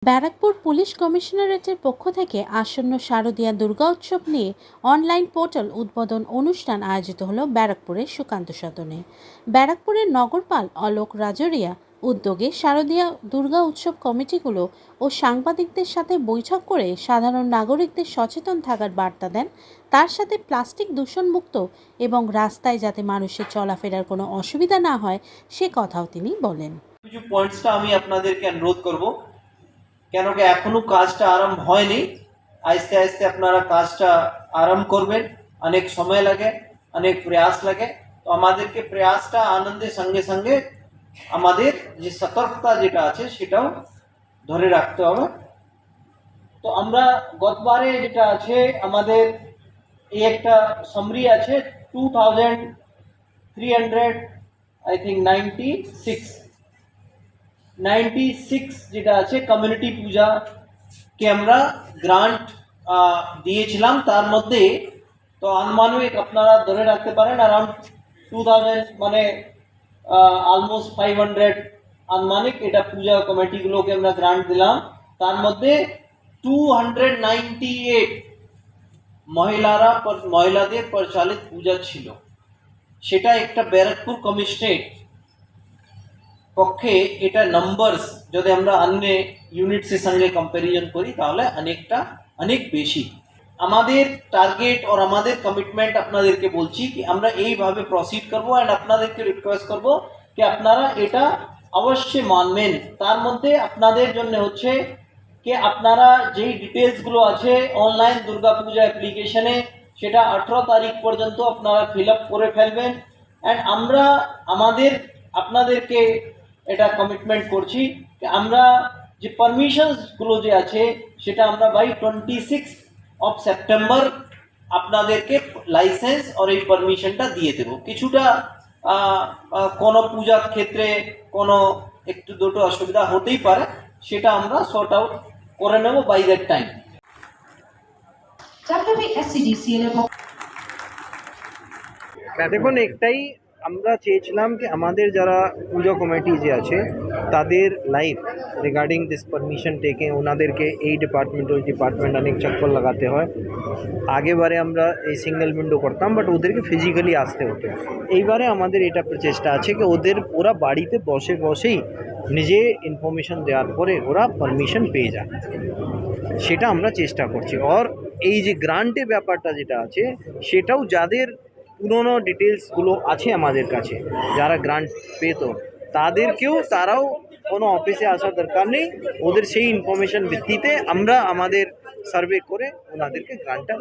Barrackpore police কমিশনারেটের পক্ষ থেকে আসন্ন শারদীয়া দুর্গা উৎসব নিয়ে অনলাইন পোর্টাল উদ্বোধন অনুষ্ঠান আয়োজিত হলো ব্যারাকপুরের সুকান্ত সদনে। ব্যারাকপুরের নগরপাল অলোক রাজরিয়া উদ্যোগে শারদীয়া দুর্গা উৎসব কমিটিগুলো ও সাংবাদিকদের সাথে বৈঠক করে সাধারণ নাগরিকদের সচেতন থাকার বার্তা দেন। তার সাথে প্লাস্টিক দূষণমুক্ত এবং রাস্তায় যাতে মানুষের চলাফেরার কোনো অসুবিধা না হয় সে কথাও তিনি বলেন। কিছু পয়েন্টসটা আমি আপনাদেরকে অনুরোধ করব, কেন কি এখনো কাজটা আরম্ভ হয়নি। আস্তে আস্তে আপনারা কাজটা আরম্ভ করবেন। অনেক সময় লাগে, অনেক প্রয়াস লাগে। তো আমাদেরকে প্রয়াসটা আনন্দের সঙ্গে সঙ্গে আমাদের যে সতর্কতা যেটা আছে সেটাও ধরে রাখতে হবে। তো আমরা গতবারে যেটা আছে আমাদের এই একটা সামারি আছে 2300 আই থিঙ্ক 96 যেটা আছে কমিউনিটি পূজা কে আমরা গ্রান্ট দিয়েছিলাম। তার মধ্যে তো আনুমানিক আপনারা ধরে রাখতে পারেন অ্যারাউন্ড 2000 মানে অলমোস্ট 500 আনুমানিক এটা পূজা কমিটিগুলোকে আমরা গ্রান্ট দিলাম। তার মধ্যে 298 মহিলাদের পরিচালিত পূজা ছিল। সেটা একটা ব্যারাকপুর কমিশনারেট পক্ষে এটা নাম্বারস যদি আমরা অন্য ইউনিটসের সঙ্গে কম্প্যারিজন করি তাহলে অনেক বেশি। আমাদের টার্গেট আর আমাদের কমিটমেন্ট আপনাদেরকে বলছি কি আমরা এইভাবে প্রসিড করব অ্যান্ড আপনাদেরকে রিকোয়েস্ট করব কি আপনারা এটা অবশ্যই মানবেন। তার মধ্যে আপনাদের জন্য হচ্ছে কি আপনারা যেই ডিটেলসগুলো আছে অনলাইন দুর্গাপূজা অ্যাপ্লিকেশনে সেটা 18 তারিখ পর্যন্ত আপনারা ফিল আপ করে ফেলবেন। অ্যান্ড আমরা আপনাদেরকে এটা কমিটমেন্ট করছি যে আমরা যে পারমিশনসগুলো যে আছে সেটা আমরা বাই 26 সেপ্টেম্বর আপনাদেরকে লাইসেন্স আর এই পারমিশনটা দিয়ে দেব। কিছুটা কোনো পূজার ক্ষেত্রে কোনো একটু দুটো অসুবিধা হতেই পারে, সেটা আমরা সর্ট আউট করে নেব বাই দ্যাট টাইম। দেখুন, একটাই আমরা চেয়েছিলাম কি আমাদের যারা পুজো কমিটি যে আছে তাদের লাইফ রিগার্ডিং দিস পারমিশন টেকে ওনাদেরকে এই ডিপার্টমেন্ট ওই ডিপার্টমেন্ট অনেক চক্কর লাগাতে হয়। আগেবারে আমরা এই সিঙ্গেল উইন্ডো করতাম, বাট ওদেরকে ফিজিক্যালি আসতে হতো। এইবারে আমাদের এটা প্রচেষ্টা আছে কি ওরা বাড়িতে বসেই নিজে ইনফরমেশন দেওয়ার পরে ওরা পারমিশন পেয়ে যায়, সেটা আমরা চেষ্টা করছি। আর এই যে গ্রান্টের ব্যাপারটা যেটা আছে সেটাও যাদের পুরোনো ডিটেলসগুলো আছে আমাদের কাছে, যারা গ্রান্ট পেত তারাও কোনো অফিসে আসার দরকার নেই। ওদের সেই ইনফরমেশন ভিত্তিতে আমরা আমাদের সার্ভে করে ওনাদেরকে গ্রান্টটা